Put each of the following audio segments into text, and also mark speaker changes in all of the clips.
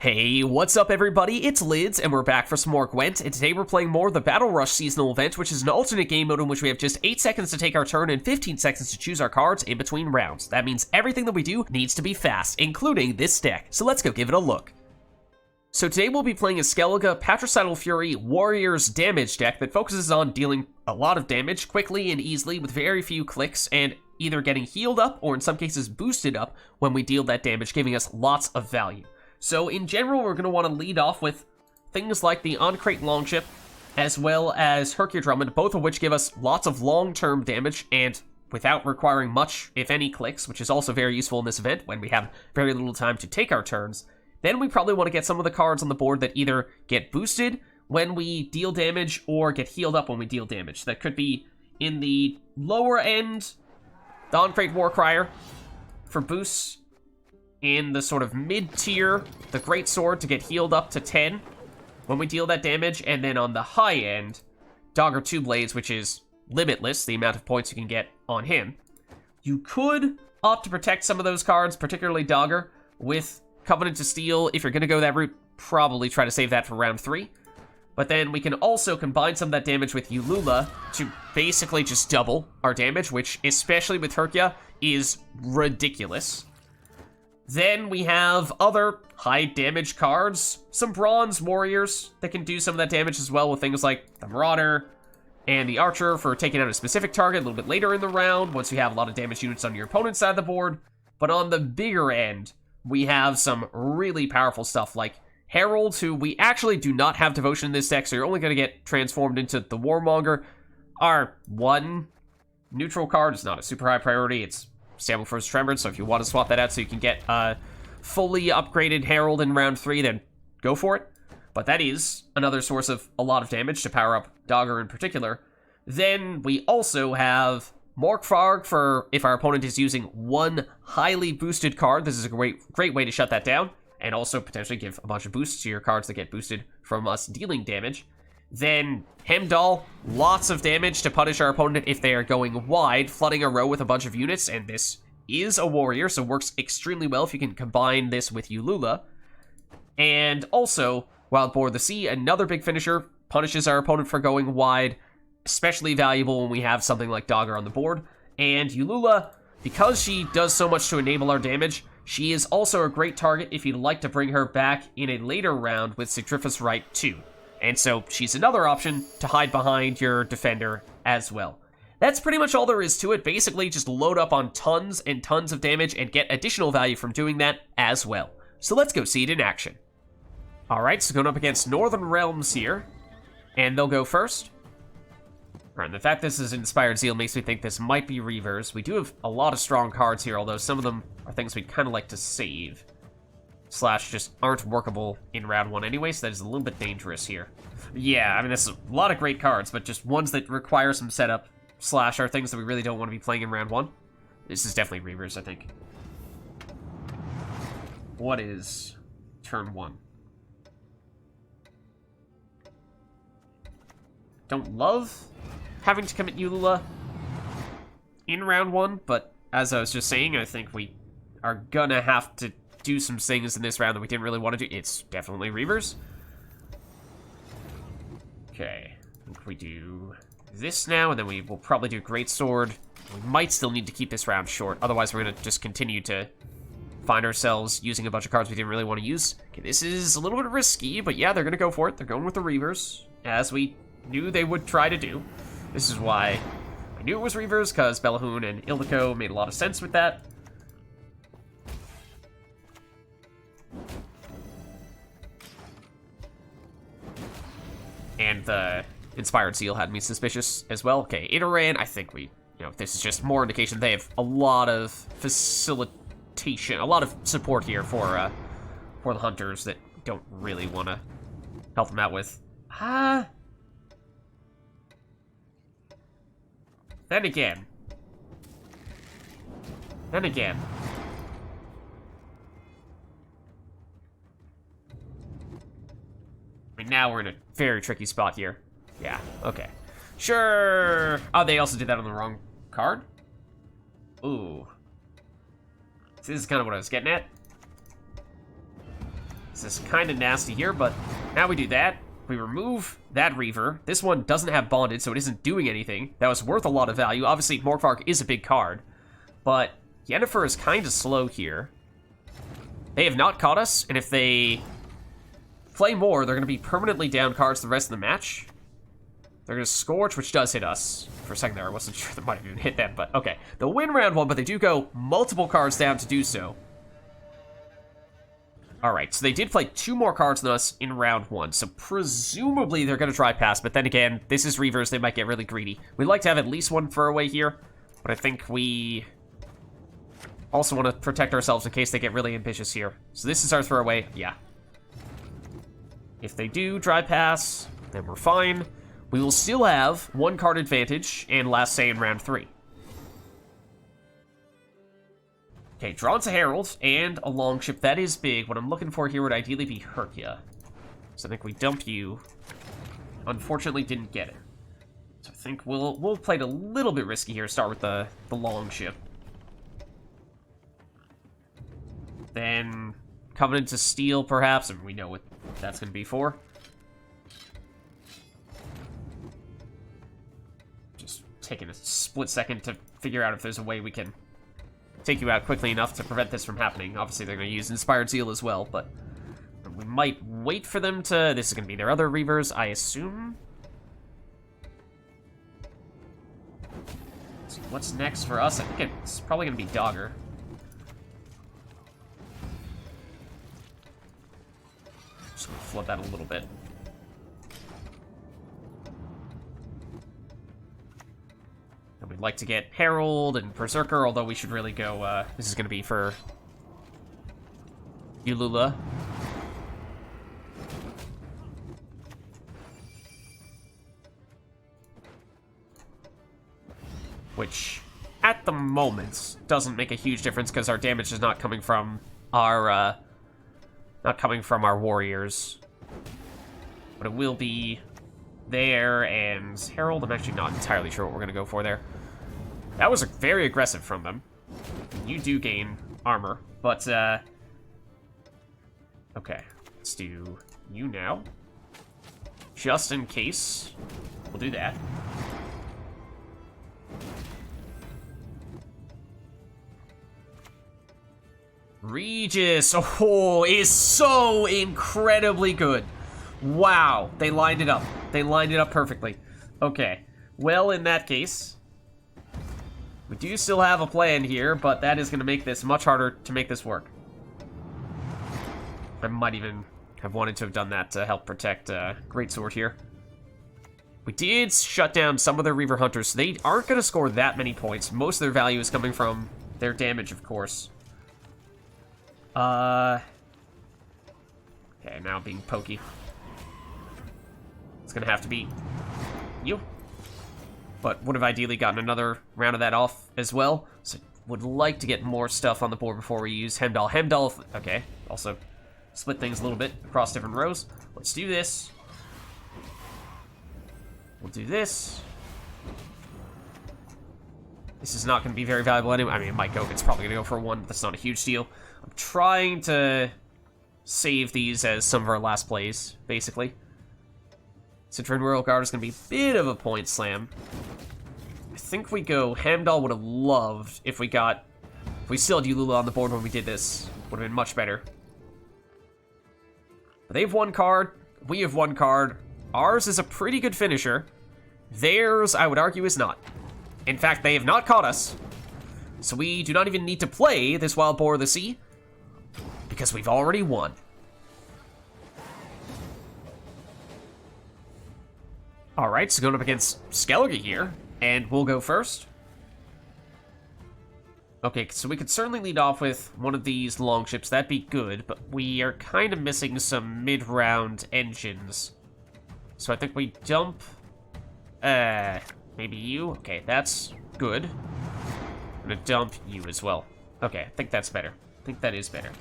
Speaker 1: Hey, what's up everybody? It's Lids, and we're back for some more Gwent, and today we're playing more of the Battle Rush seasonal event, which is an alternate game mode in which we have just 8 seconds to take our turn and 15 seconds to choose our cards in between rounds. That means everything that we do needs to be fast, including this deck. So let's go give it a look. So today we'll be playing a Skellige Patricidal Fury Warriors damage deck that focuses on dealing a lot of damage quickly and easily with very few clicks, and either getting healed up or in some cases boosted up when we deal that damage, giving us lots of value. So in general, we're going to want to lead off with things like the Craite Longship, as well as Herkja Drummond, both of which give us lots of long-term damage, and without requiring much, if any, clicks, which is also very useful in this event when we have very little time to take our turns. Then we probably want to get some of the cards on the board that either get boosted when we deal damage, or get healed up when we deal damage. That could be in the lower end, the Craite Warcier for boosts. In the sort of mid-tier, the Greatsword to get healed up to 10 when we deal that damage, and then on the high end, Dagur Two Blades, which is limitless, the amount of points you can get on him. You could opt to protect some of those cards, particularly Dagur, with Covenant to Steel. If you're going to go that route, probably try to save that for round 3. But then we can also combine some of that damage with Ulula to basically just double our damage, which, especially with Herkja, is ridiculous. Then we have other high damage cards, some bronze warriors that can do some of that damage as well, with things like the Marauder and the Archer for taking out a specific target a little bit later in the round, once you have a lot of damage units on your opponent's side of the board. But on the bigger end, we have some really powerful stuff like Harald, who we actually do not have devotion in this deck, so you're only going to get transformed into the Warmonger. Our one neutral card is not a super high priority. It's Stammelford's Tremors, so if you want to swap that out so you can get a fully upgraded Harald in round 3, then go for it. But that is another source of a lot of damage to power up Dagur in particular. Then we also have Morkvaarg for if our opponent is using one highly boosted card. This is a great way to shut that down, and also potentially give a bunch of boosts to your cards that get boosted from us dealing damage. Then Hemdall, lots of damage to punish our opponent if they are going wide, flooding a row with a bunch of units, and this is a warrior, so works extremely well if you can combine this with Ulula. And also, Wild Boar the Sea, another big finisher, punishes our opponent for going wide, especially valuable when we have something like Dagur on the board. And Ulula, because she does so much to enable our damage, she is also a great target if you'd like to bring her back in a later round with Sigrdrifa's Rite too. And so she's another option to hide behind your defender as well. That's pretty much all there is to it. Basically, just load up on tons and tons of damage and get additional value from doing that as well. So let's go see it in action. Alright, so going up against Northern Realms here. And they'll go first. And the fact this is Inspired Zeal makes me think this might be Reavers. We do have a lot of strong cards here, although some of them are things we'd kind of like to save. Slash just aren't workable in round 1 anyway, so that is a little bit dangerous here. Yeah, I mean, there's a lot of great cards, but just ones that require some setup, slash are things that we really don't want to be playing in round 1. This is definitely Reavers, I think. What is turn 1? Don't love having to commit Ulula in round 1, but as I was just saying, I think we are gonna have to do some things in this round that we didn't really want to do. It's definitely Reavers. Okay, I think we do this now, and then we will probably do Greatsword. We might still need to keep this round short, otherwise we're going to just continue to find ourselves using a bunch of cards we didn't really want to use. Okay, this is a little bit risky, but yeah, they're going to go for it. They're going with the Reavers, as we knew they would try to do. This is why I knew it was Reavers, because Belhaven and Ildiko made a lot of sense with that. And the Inspired Zeal had me suspicious as well. Okay, Iteran, I think this is just more indication they have a lot of facilitation, a lot of support here for the hunters that don't really want to help them out with. Then again. I mean, now we're in a very tricky spot here. Yeah, okay. Sure. Oh, they also did that on the wrong card? Ooh. This is kind of what I was getting at. This is kind of nasty here, but now we do that. We remove that Reaver. This one doesn't have bonded, so it isn't doing anything. That was worth a lot of value. Obviously, Morkvaarg is a big card, but Yennefer is kind of slow here. They have not caught us, and if they play more, they're going to be permanently down cards the rest of the match. They're going to Scorch, which does hit us. For a second there, I wasn't sure that might have even hit them, but okay. They'll win round 1, but they do go multiple cards down to do so. Alright, so they did play 2 more cards than us in round 1, so presumably they're going to try pass, but then again, this is Reavers, they might get really greedy. We'd like to have at least one throwaway here, but I think we also want to protect ourselves in case they get really ambitious here. So this is our throwaway, yeah. If they do dry pass, then we're fine. We will still have 1 card advantage and last say in round 3. Okay, drawn to Harald and a Longship. That is big. What I'm looking for here would ideally be Herkja. So I think we dump you. Unfortunately, didn't get it. So I think we'll play it a little bit risky here. Start with the Longship. Then Covenant to Steel, perhaps. And we know what that's going to be for. Just taking a split second to figure out if there's a way we can take you out quickly enough to prevent this from happening. Obviously, they're going to use Inspired Zeal as well, but we might wait for them to... This is going to be their other Reavers, I assume. So what's next for us? I think it's probably going to be Dagur. Just going to flip that a little bit. And we'd like to get Harald and Berserker, although we should really go, this is going to be for Ulula. Which, at the moment, doesn't make a huge difference because our damage is not coming from our, warriors. But it will be there, and Harald, I'm actually not entirely sure what we're going to go for there. That was very aggressive from them. You do gain armor, but, okay, let's do you now. Just in case, we'll do that. Regis, oh, is so incredibly good. Wow, they lined it up. They lined it up perfectly. Okay, well, in that case, we do still have a plan here, but that is going to make this much harder to make this work. I might even have wanted to have done that to help protect Greatsword here. We did shut down some of their Reaver Hunters, so they aren't going to score that many points. Most of their value is coming from their damage, of course. Okay, now being pokey. It's gonna have to be you. But would have ideally gotten another round of that off as well. So would like to get more stuff on the board before we use Hemdall. Hemdall, okay. Also split things a little bit across different rows. Let's do this. We'll do this. This is not going to be very valuable anyway. I mean, it might go. It's probably going to go for 1, but that's not a huge deal. I'm trying to save these as some of our last plays, basically. Citroen Royal Guard is going to be a bit of a point slam. I think we go... Hemdall would have loved if we got... If we still had Ulula on the board when we did this. Would have been much better. But they have 1 card. We have 1 card. Ours is a pretty good finisher. Theirs, I would argue, is not. In fact, they have not caught us. So we do not even need to play this Wild Boar of the Sea. Because we've already won. Alright, so going up against Skellige here. And we'll go first. Okay, so we could certainly lead off with one of these Longships. That'd be good, but we are kind of missing some mid-round engines. So I think we dump... maybe you? Okay, that's good. I'm gonna dump you as well. Okay, I think that's better. I think that is better.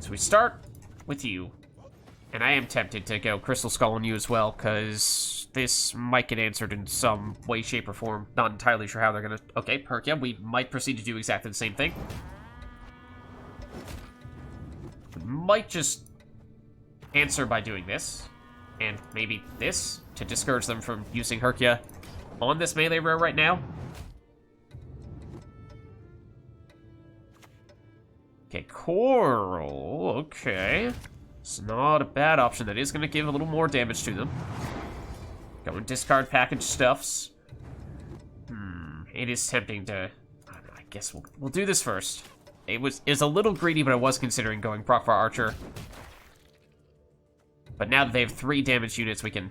Speaker 1: So we start with you. And I am tempted to go Crystal Skull on you as well, because this might get answered in some way, shape, or form. Not entirely sure how they're gonna... Okay, Herkja, we might proceed to do exactly the same thing. We might just answer by doing this. And maybe this, to discourage them from using Herkja on this melee row right now. Okay, Coral, okay. It's not a bad option. That is going to give a little more damage to them. Go and discard package stuffs. It is tempting to... I guess we'll do this first. It's a little greedy, but I was considering going Brokvar Archer. But now that they have 3 damage units, we can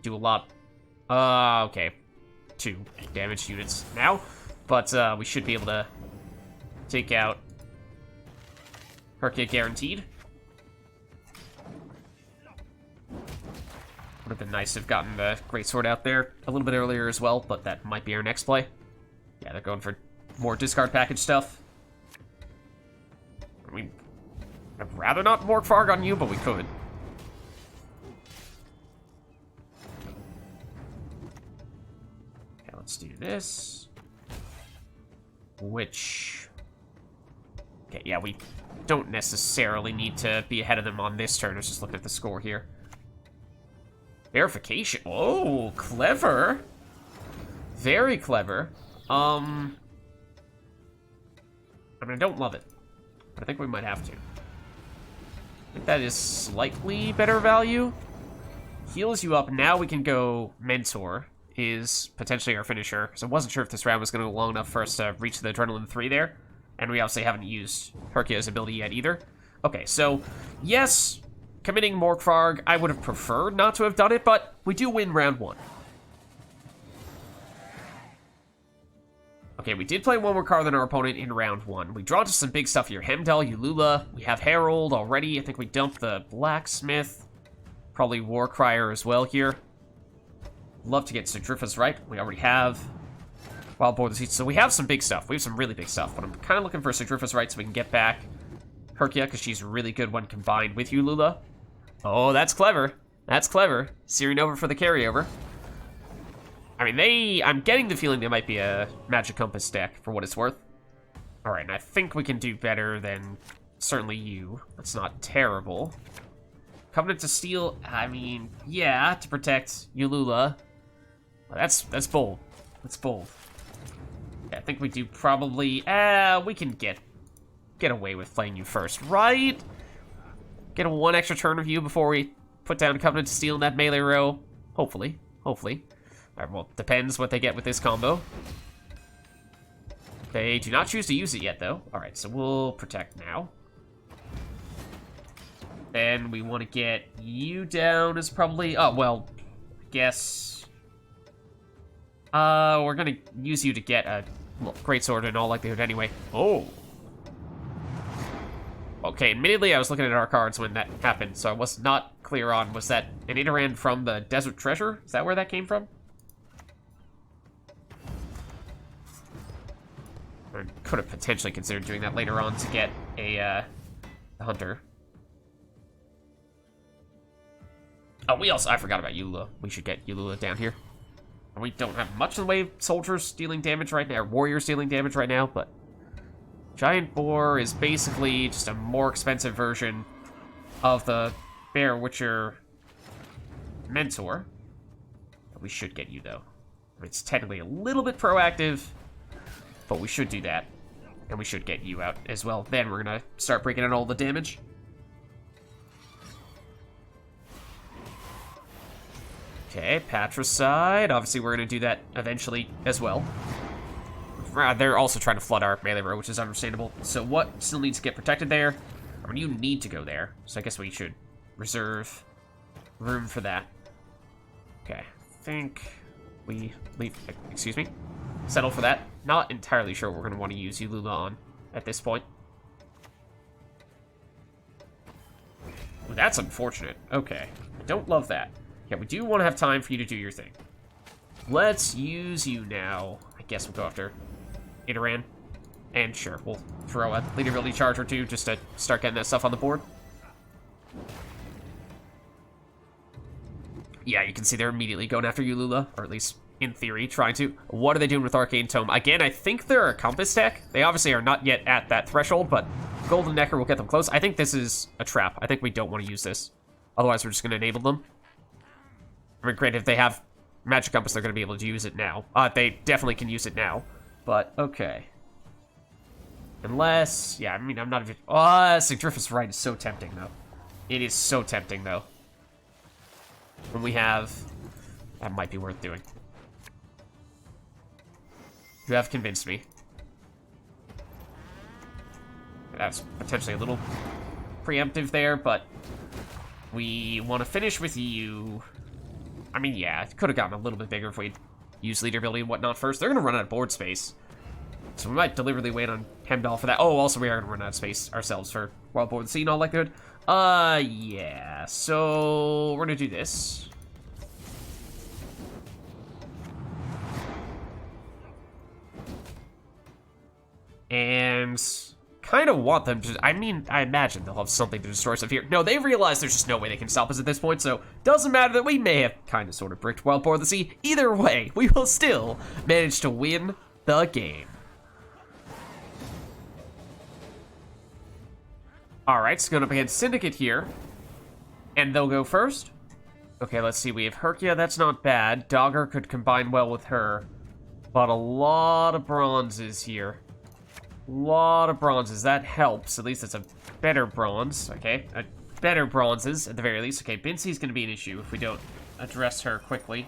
Speaker 1: do a lot. Okay. 2 damage units now. But we should be able to take out Herkja guaranteed. Would have been nice to have gotten the Greatsword out there a little bit earlier as well, but that might be our next play. Yeah, they're going for more discard package stuff. I'd rather not Morkvaarg on you, but we could. Okay, let's do this. Which... Okay, yeah, we don't necessarily need to be ahead of them on this turn. I was just looking at the score here. Verification. Oh, clever. Very clever. I mean, I don't love it, but I think we might have to. I think that is slightly better value. Heals you up. Now we can go Mentor, is potentially our finisher. So I wasn't sure if this round was going to go long enough for us to reach the Adrenaline 3 there. And we obviously haven't used Herkja's ability yet either. Okay, so yes, committing Morkvaarg, I would have preferred not to have done it, but we do win round 1. Okay, we did play one more card than our opponent in round 1. We draw to some big stuff here. Hemdall, Ulula, we have Harald already. I think we dumped the Blacksmith. Probably Warcrier as well here. Love to get Sigrdrifa's Rite. We already have Wild Boar the Seats. So we have some big stuff. We have some really big stuff, but I'm kind of looking for Sigrdrifa's Rite so we can get back Herkja, because she's really good when combined with Ulula. Oh, that's clever. That's clever. Searing over for the carryover. I mean, I'm getting the feeling they might be a Magic Compass deck, for what it's worth. Alright, and I think we can do better than certainly you. That's not terrible. Covenant to Steel, I mean, yeah, to protect Ulula. Well, that's bold. That's bold. Yeah, I think we do probably... we can get away with playing you first, right? Get a 1 extra turn of you before we put down Covenant to Steel in that melee row. Hopefully. Hopefully. Alright, well, depends what they get with this combo. They do not choose to use it yet, though. Alright, so we'll protect now. Then we want to get you down as probably... Oh, well, I guess... we're going to use you to get a Greatsword in all likelihood anyway. Oh! Okay, admittedly, I was looking at our cards when that happened, so I was not clear on, was that an Iteran from the Desert Treasure? Is that where that came from? I could have potentially considered doing that later on to get a Hunter. Oh, I forgot about Ulula. We should get Ulula down here. We don't have much in the way of soldiers dealing damage right now, or warriors dealing damage right now, but Giant Boar is basically just a more expensive version of the Bear Witcher Mentor. We should get you, though. It's technically a little bit proactive, but we should do that. And we should get you out as well. Then we're going to start breaking out all the damage. Okay, Patricide. Obviously, we're going to do that eventually as well. They're also trying to flood our melee row, which is understandable. So what still needs to get protected there? I mean, you need to go there. So I guess we should reserve room for that. Okay, I think we leave... Excuse me? Settle for that. Not entirely sure what we're going to want to use Ulula on at this point. Ooh, that's unfortunate. Okay. I don't love that. Yeah, we do want to have time for you to do your thing. Let's use you now. I guess we'll go after Iteran. And sure, we'll throw a leader ability charge or two just to start getting that stuff on the board. Yeah, you can see they're immediately going after Ulula, or at least in theory, trying to. What are they doing with Arcane Tome? Again, I think they're a Compass deck. They obviously are not yet at that threshold, but Golden Necker will get them close. I think this is a trap. I think we don't want to use this. Otherwise, we're just going to enable them. I mean, great, if they have Magic Compass, they're going to be able to use it now. They definitely can use it now. But, okay. Unless... Yeah, I mean, I'm not even... Sigrdrifa's Rite is so tempting, though. It is so tempting, though. When we have... That might be worth doing. You have convinced me. That's potentially a little preemptive there, but we want to finish with you. I mean, yeah, it could have gotten a little bit bigger if we'd used leader ability and whatnot first. They're going to run out of board space. So we might deliberately wait on Hemdall for that. Oh, also we are going to run out of space ourselves for Wild Boar the Sea and all that good. Yeah, so we're going to do this. And kind of want them to... I mean, I imagine they'll have something to destroy stuff here. No, they realize there's just no way they can stop us at this point, so doesn't matter that we may have kind of sort of bricked Wild Boar of the Sea. Either way, we will still manage to win the game. Alright, so going up against Syndicate here. And they'll go first. Okay, let's see. We have Herkja, that's not bad. Dagur could combine well with her. But a lot of bronzes here. Lot of bronzes. That helps. At least it's a better bronze. Okay. Better bronzes, at the very least. Okay, Bincy's going to be an issue if we don't address her quickly.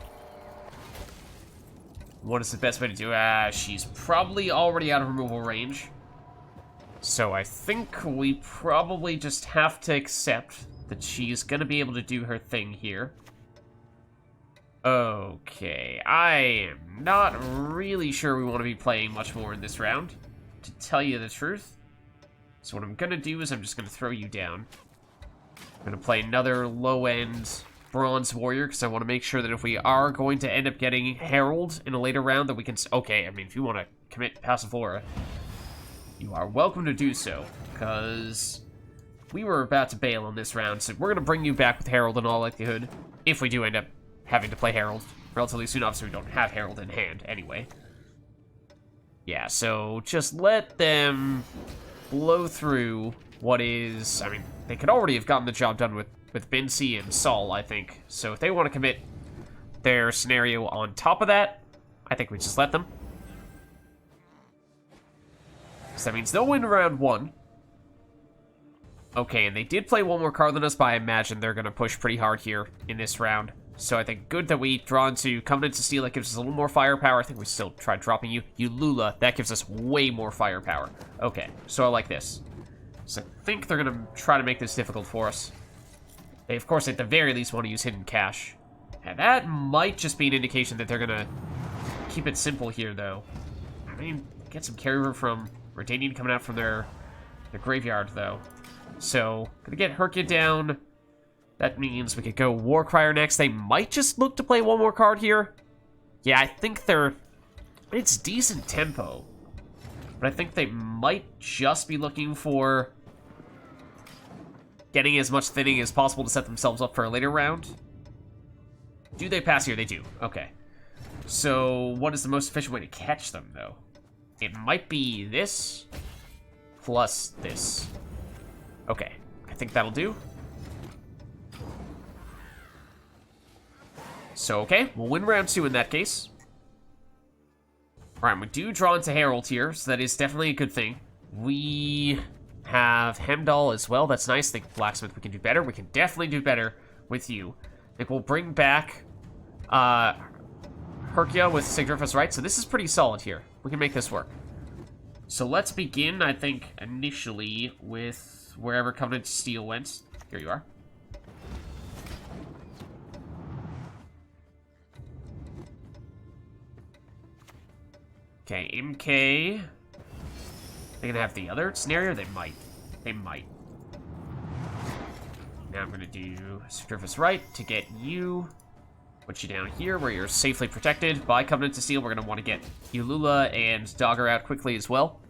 Speaker 1: What is the best way to do it? She's probably already out of removal range. So I think we probably just have to accept that she's going to be able to do her thing here. Okay. I am not really sure we want to be playing much more in this round, to tell you the truth. So what I'm gonna do is I'm just gonna throw you down. I'm gonna play another low-end Bronze Warrior, because I want to make sure that if we are going to end up getting Harald in a later round, that we can... Okay, I mean, if you want to commit Passiflora, you are welcome to do so, because we were about to bail on this round, so we're gonna bring you back with Harald in all likelihood, if we do end up having to play Harald relatively soon. Obviously, we don't have Harald in hand anyway. Yeah, so just let them blow through what is... I mean, they could already have gotten the job done with Bincy and Saul, I think. So if they want to commit their scenario on top of that, I think we just let them. So that means they'll win round one. Okay, and they did play one more card than us, but I imagine they're going to push pretty hard here in this round. So I think good that we draw into Covenant to Steel. That gives us a little more firepower. I think we still tried dropping you. Ulula, that gives us way more firepower. Okay, so I like this. So I think they're going to try to make this difficult for us. They, of course, at the very least want to use Hidden Cash. And that might just be an indication that they're going to keep it simple here, though. I mean, get some carryover from Redanian coming out from their graveyard, though. So, gonna get Herkja down. That means we could go Warcryer next. They might just look to play one more card here. Yeah, I think they're... It's decent tempo. But I think they might just be looking for getting as much thinning as possible to set themselves up for a later round. Do they pass here? They do. Okay. So, what is the most efficient way to catch them, though? It might be this plus this. Okay. I think that'll do. So, okay. We'll win round 2 in that case. Alright, we do draw into Harald here, so that is definitely a good thing. We have Hemdall as well. That's nice. I think Blacksmith we can do better. We can definitely do better with you. I think we'll bring back Herkja with Sigrdrifa's Rite. So this is pretty solid here. We can make this work. So let's begin, I think, initially with wherever Covenant Steel went. Here you are. Okay, MK. They're gonna have the other scenario? They might. They might. Now I'm gonna do Sigrdrifa's Rite to get you. Put you down here where you're safely protected by Covenant to Steel. We're gonna want to get Ulula and Dagur out quickly as well.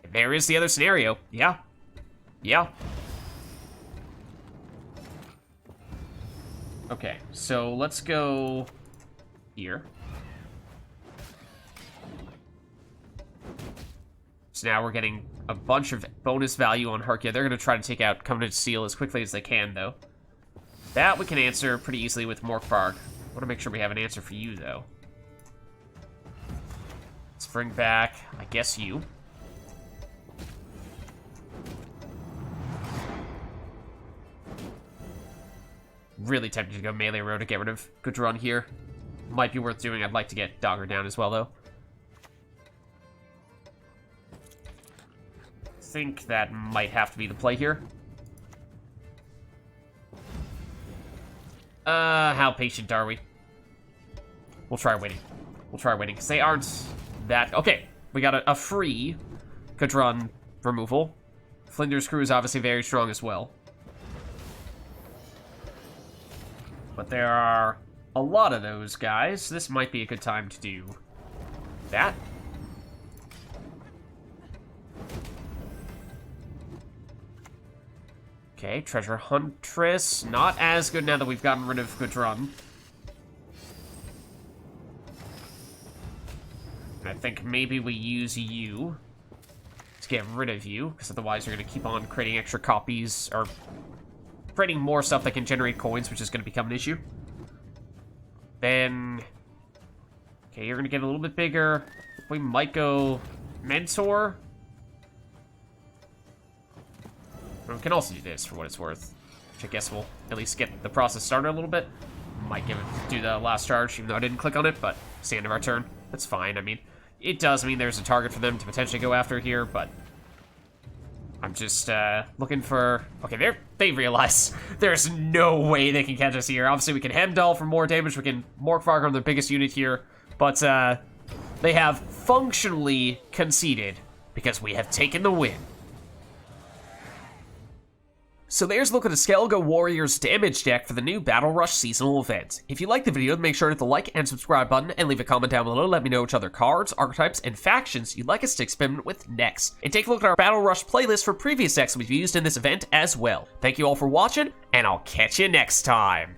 Speaker 1: And there is the other scenario. Yeah. Yeah. Okay, so let's go here. So now we're getting a bunch of bonus value on Herkja. They're going to try to take out Covenant Steel as quickly as they can, though. That we can answer pretty easily with Morkvaarg. I want to make sure we have an answer for you, though. Let's bring back, I guess, you. Really tempted to go melee row to get rid of Gudrun here. Might be worth doing. I'd like to get Dagur down as well, though. I think that might have to be the play here. How patient are we? We'll try waiting. We'll try waiting, because they aren't that... Okay, we got a free Gudrun removal. Flinder's crew is obviously very strong as well. But there are a lot of those guys, so this might be a good time to do that. Okay, Treasure Huntress. Not as good now that we've gotten rid of Gudrun. I think maybe we use you to get rid of you, because otherwise you're going to keep on creating extra copies, or creating more stuff that can generate coins, which is going to become an issue. Then, okay, you're going to get a little bit bigger. We might go Mentor. We can also do this for what it's worth, which I guess will at least get the process started a little bit. Might do the last charge, even though I didn't click on it, but it's the end of our turn. That's fine. I mean, it does mean there's a target for them to potentially go after here, but I'm just looking for... Okay, they realize there's no way they can catch us here. Obviously, we can Hemdall for more damage. We can Morkvaarg on the biggest unit here, but they have functionally conceded because we have taken the win. So there's a look at the Skellige Warriors damage deck for the new Battle Rush seasonal event. If you liked the video, then make sure to hit the like and subscribe button and leave a comment down below to let me know which other cards, archetypes, and factions you'd like us to experiment with next. And take a look at our Battle Rush playlist for previous decks we've used in this event as well. Thank you all for watching, and I'll catch you next time.